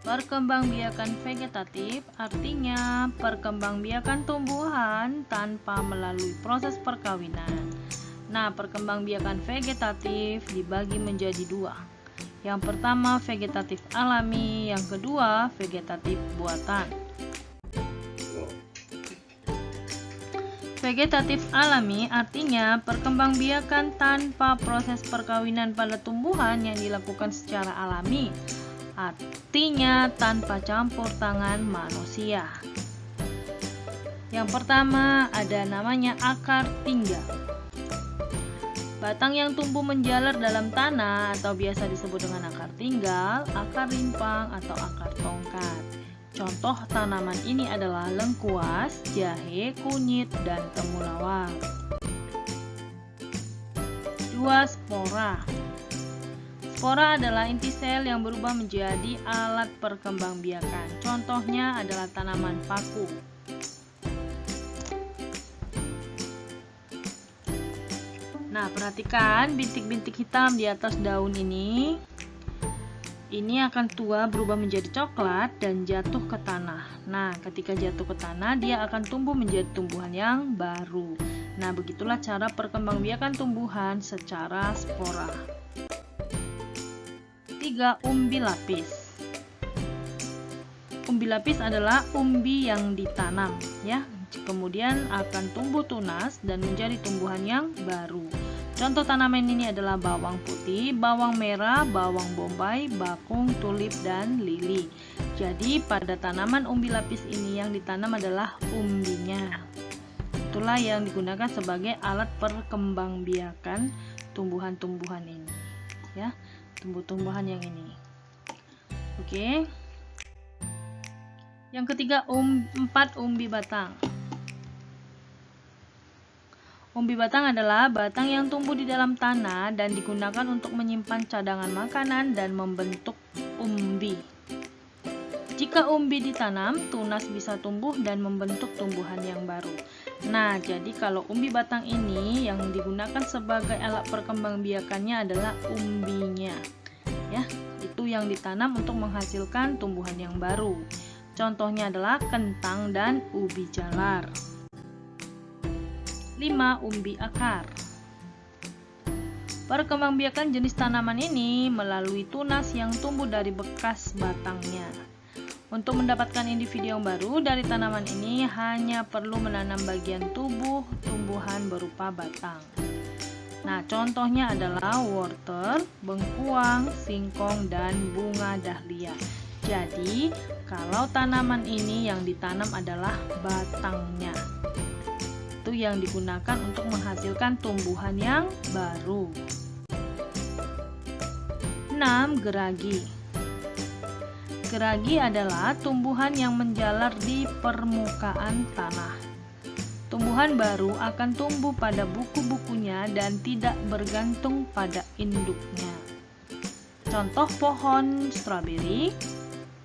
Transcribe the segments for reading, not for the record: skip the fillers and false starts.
Perkembangbiakan vegetatif artinya perkembangbiakan tumbuhan tanpa melalui proses perkawinan. Nah, perkembangbiakan vegetatif dibagi menjadi dua. Yang pertama vegetatif alami, yang kedua vegetatif buatan. Vegetatif alami artinya perkembangbiakan tanpa proses perkawinan pada tumbuhan yang dilakukan secara alami. Artinya tanpa campur tangan manusia. Yang pertama ada namanya akar tinggal. Batang yang tumbuh menjalar dalam tanah atau biasa disebut dengan akar tinggal, akar rimpang atau akar tongkat. Contoh tanaman ini adalah lengkuas, jahe, kunyit, dan temulawak. 2. Spora. Spora adalah inti sel yang berubah menjadi alat perkembangbiakan. Contohnya adalah tanaman paku. Nah, perhatikan bintik-bintik hitam di atas daun ini. Ini akan tua berubah menjadi coklat dan jatuh ke tanah. Nah, ketika jatuh ke tanah, dia akan tumbuh menjadi tumbuhan yang baru. Nah, begitulah cara perkembangbiakan tumbuhan secara spora. 3. Umbi lapis. Umbi lapis adalah umbi yang ditanam, ya. Kemudian akan tumbuh tunas dan menjadi tumbuhan yang baru. Contoh tanaman ini adalah bawang putih, bawang merah, bawang bombay, bakung, tulip, dan lili. Jadi pada tanaman umbi lapis ini yang ditanam adalah umbinya. Itulah yang digunakan sebagai alat perkembangbiakan tumbuhan-tumbuhan ini, ya. Tumbuh-tumbuhan yang ini. Oke. Yang ketiga 4. Umbi batang. Umbi batang adalah batang yang tumbuh di dalam tanah dan digunakan untuk menyimpan cadangan makanan dan membentuk umbi. Jika umbi ditanam, tunas bisa tumbuh dan membentuk tumbuhan yang baru. Nah, jadi kalau umbi batang ini yang digunakan sebagai alat perkembangbiakannya adalah umbinya. Ya, itu yang ditanam untuk menghasilkan tumbuhan yang baru. Contohnya adalah kentang dan ubi jalar. 5. Umbi akar. Perkembangbiakan jenis tanaman ini melalui tunas yang tumbuh dari bekas batangnya. Untuk mendapatkan individu yang baru dari tanaman ini hanya perlu menanam bagian tubuh tumbuhan berupa batang. Nah, contohnya adalah wortel, bengkuang, singkong, dan bunga dahlia. Jadi, kalau tanaman ini yang ditanam adalah batangnya. Itu yang digunakan untuk menghasilkan tumbuhan yang baru. 6. Geragi. Geragi adalah tumbuhan yang menjalar di permukaan tanah. Tumbuhan baru akan tumbuh pada buku-bukunya dan tidak bergantung pada induknya. Contoh pohon stroberi,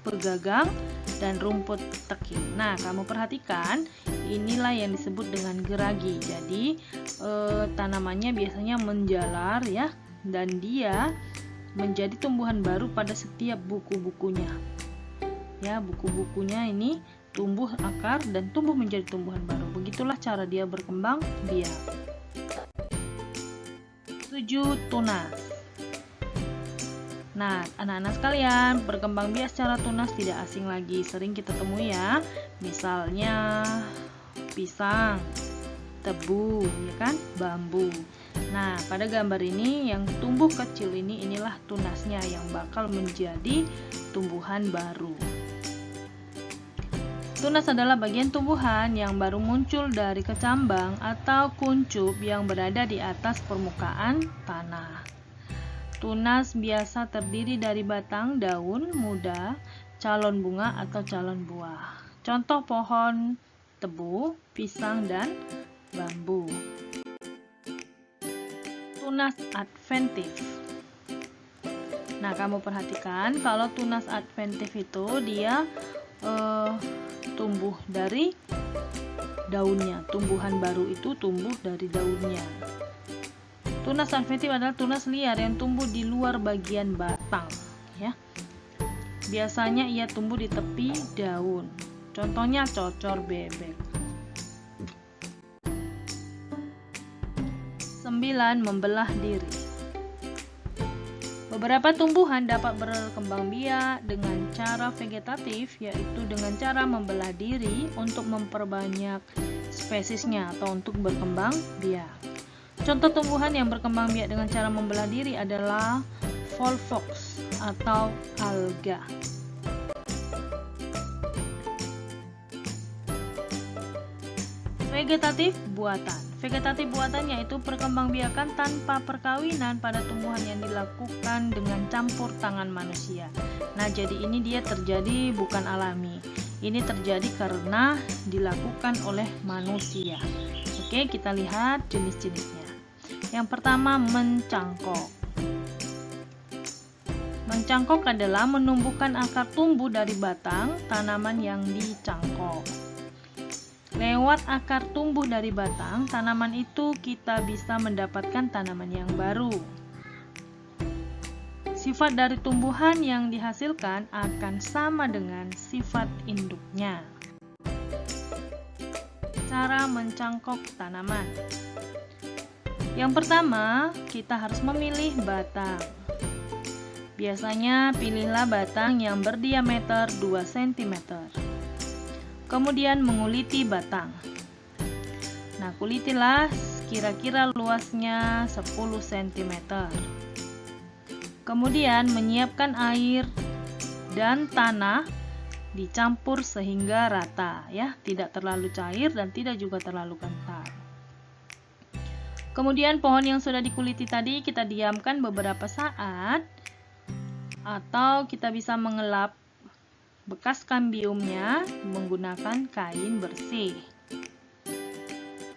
pegagang, dan rumput teki. Nah, kamu perhatikan, inilah yang disebut dengan geragi. Jadi, tanamannya biasanya menjalar, ya, dan dia menjadi tumbuhan baru pada setiap buku-bukunya. Ya, buku-bukunya ini tumbuh akar dan tumbuh menjadi tumbuhan baru. Begitulah cara dia berkembang biak. 7. Tunas. Nah, anak-anak sekalian, berkembang biak secara tunas tidak asing lagi, sering kita temui ya. Misalnya pisang, tebu, ya kan, bambu. Nah, pada gambar ini yang tumbuh kecil inilah tunasnya yang bakal menjadi tumbuhan baru. Tunas adalah bagian tumbuhan yang baru muncul dari kecambang atau kuncup yang berada di atas permukaan tanah. Tunas biasa terdiri dari batang, daun muda, calon bunga atau calon buah. Contoh pohon tebu, pisang, dan bambu. Tunas adventif. Nah, kamu perhatikan kalau tunas adventif itu dia tumbuh dari daunnya. Tumbuhan baru itu tumbuh dari daunnya. Tunas adventif adalah tunas liar yang tumbuh di luar bagian batang, ya. Biasanya ia tumbuh di tepi daun. Contohnya cocor bebek. 9. Membelah diri. Beberapa tumbuhan dapat berkembang biak dengan cara vegetatif, yaitu dengan cara membelah diri untuk memperbanyak spesiesnya atau untuk berkembang biak. Contoh tumbuhan yang berkembang biak dengan cara membelah diri adalah volvox atau alga. Vegetatif buatan. Vegetatif buatan yaitu perkembangbiakan tanpa perkawinan pada tumbuhan yang dilakukan dengan campur tangan manusia. Nah, jadi ini dia terjadi bukan alami. Ini terjadi karena dilakukan oleh manusia. Oke, kita lihat jenis-jenisnya. Yang pertama, mencangkok. Mencangkok adalah menumbuhkan akar tumbuh dari batang tanaman yang dicangkok. Lewat akar tumbuh dari batang tanaman itu kita bisa mendapatkan tanaman yang baru. Sifat dari tumbuhan yang dihasilkan akan sama dengan sifat induknya. Cara mencangkok tanaman. Yang pertama, kita harus memilih batang. Biasanya pilihlah batang yang berdiameter 2 cm. Kemudian menguliti batang. Nah, kulitilah kira-kira luasnya 10 cm. Kemudian menyiapkan air dan tanah dicampur sehingga rata, ya, tidak terlalu cair dan tidak juga terlalu kental. Kemudian pohon yang sudah dikuliti tadi kita diamkan beberapa saat, atau kita bisa mengelap bekas kambiumnya menggunakan kain bersih.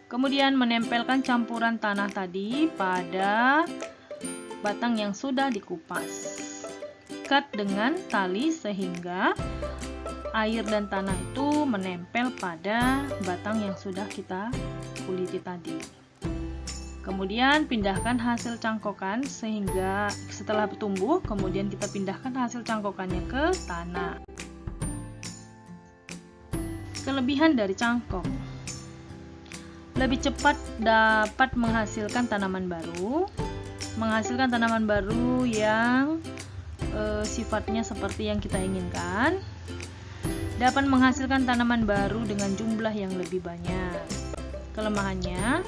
Kemudian menempelkan campuran tanah tadi pada batang yang sudah dikupas. Ikat dengan tali sehingga air dan tanah itu menempel pada batang yang sudah kita kuliti tadi. Kemudian pindahkan hasil cangkokan sehingga setelah tumbuh, kemudian kita pindahkan hasil cangkokannya ke tanah. Kelebihan dari cangkok: lebih cepat dapat menghasilkan tanaman baru yang sifatnya seperti yang kita inginkan, dapat menghasilkan tanaman baru dengan jumlah yang lebih banyak. Kelemahannya,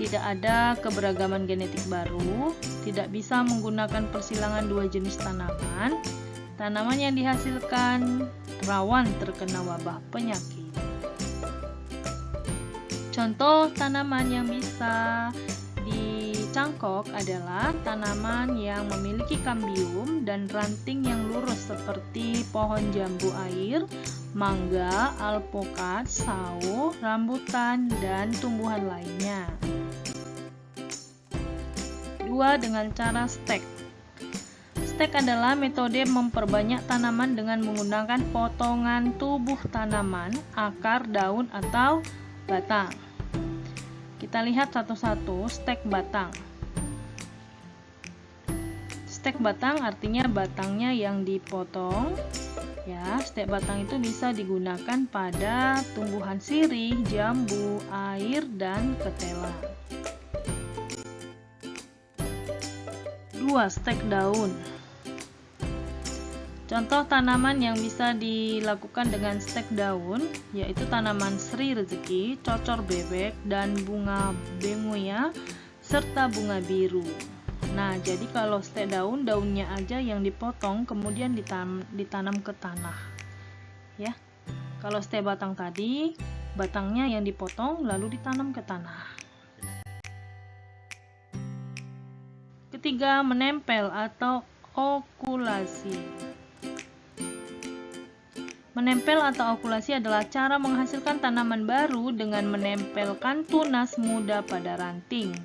tidak ada keberagaman genetik baru, tidak bisa menggunakan persilangan dua jenis tanaman. Tanaman yang dihasilkan rawan terkena wabah penyakit. Contoh tanaman yang bisa dicangkok adalah tanaman yang memiliki kambium dan ranting yang lurus seperti pohon jambu air, mangga, alpukat, sawo, rambutan, dan tumbuhan lainnya. 2. Dengan cara stek. Stek adalah metode memperbanyak tanaman dengan menggunakan potongan tubuh tanaman, akar, daun, atau batang. Kita lihat satu-satu stek batang. Stek batang artinya batangnya yang dipotong. Ya, stek batang itu bisa digunakan pada tumbuhan sirih, jambu, air, dan ketela. 2. Stek daun. Contoh tanaman yang bisa dilakukan dengan stek daun yaitu tanaman sri rezeki, cocor bebek, dan bunga benguya serta bunga biru. Nah, jadi kalau stek daun, daunnya aja yang dipotong kemudian ditanam ke tanah. Ya. Kalau stek batang tadi, batangnya yang dipotong lalu ditanam ke tanah. Ketiga, menempel atau okulasi. Menempel atau okulasi adalah cara menghasilkan tanaman baru dengan menempelkan tunas muda pada ranting.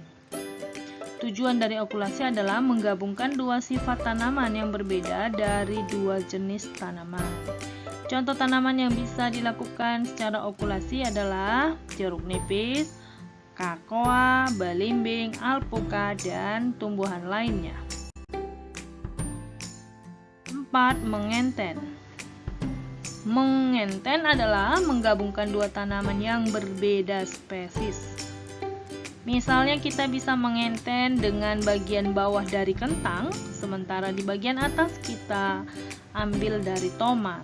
Tujuan dari okulasi adalah menggabungkan dua sifat tanaman yang berbeda dari dua jenis tanaman. Contoh tanaman yang bisa dilakukan secara okulasi adalah jeruk nipis, kakoa, belimbing, alpukat, dan tumbuhan lainnya. 4. 4. Mengenten. Mengenten adalah menggabungkan dua tanaman yang berbeda spesies. Misalnya kita bisa mengenten dengan bagian bawah dari kentang, sementara di bagian atas kita ambil dari tomat.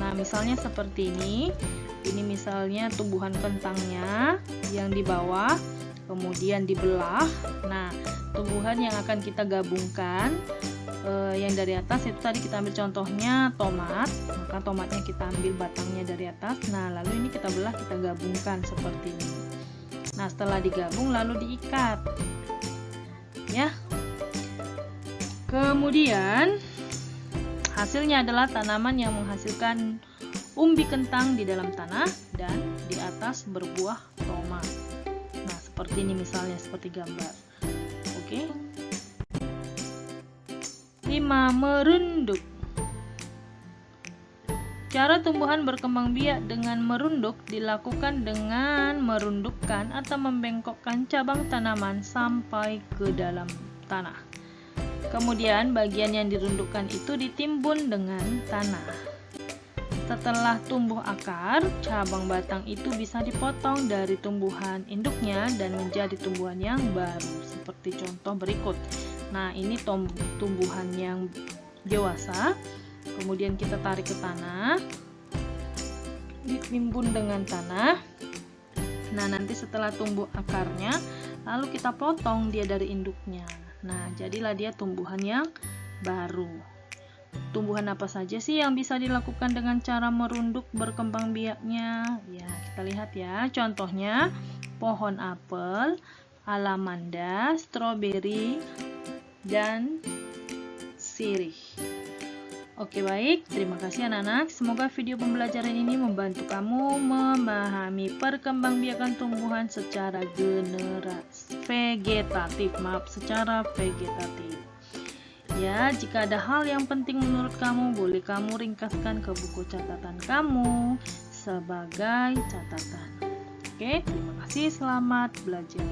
Nah, misalnya seperti ini. Ini misalnya tumbuhan kentangnya yang di bawah, kemudian dibelah. Nah, tumbuhan yang akan kita gabungkan yang dari atas itu tadi kita ambil contohnya tomat, maka tomatnya kita ambil batangnya dari atas. Nah, lalu ini kita belah, kita gabungkan seperti ini. Nah, setelah digabung lalu diikat ya. Kemudian hasilnya adalah tanaman yang menghasilkan umbi kentang di dalam tanah dan di atas berbuah tomat. Nah, seperti ini misalnya, seperti gambar. Oke. 5. Merunduk. Cara tumbuhan berkembang biak dengan merunduk dilakukan dengan merundukkan atau membengkokkan cabang tanaman sampai ke dalam tanah. Kemudian bagian yang dirundukkan itu ditimbun dengan tanah. Setelah tumbuh akar, cabang batang itu bisa dipotong dari tumbuhan induknya dan menjadi tumbuhan yang baru, seperti contoh berikut. Nah, ini tumbuhan yang dewasa, kemudian kita tarik ke tanah, ditimbun dengan tanah. Nah, nanti setelah tumbuh akarnya, lalu kita potong dia dari induknya. Nah, jadilah dia tumbuhan yang baru. Tumbuhan apa saja sih yang bisa dilakukan dengan cara merunduk berkembang biaknya? Ya, kita lihat ya. Contohnya, pohon apel, alamanda, stroberi, dan sirih. Oke, baik. Terima kasih anak-anak. Semoga video pembelajaran ini membantu kamu memahami perkembangbiakan tumbuhan secara secara vegetatif. Ya, jika ada hal yang penting menurut kamu, boleh kamu ringkaskan ke buku catatan kamu sebagai catatan. Oke, terima kasih. Selamat belajar.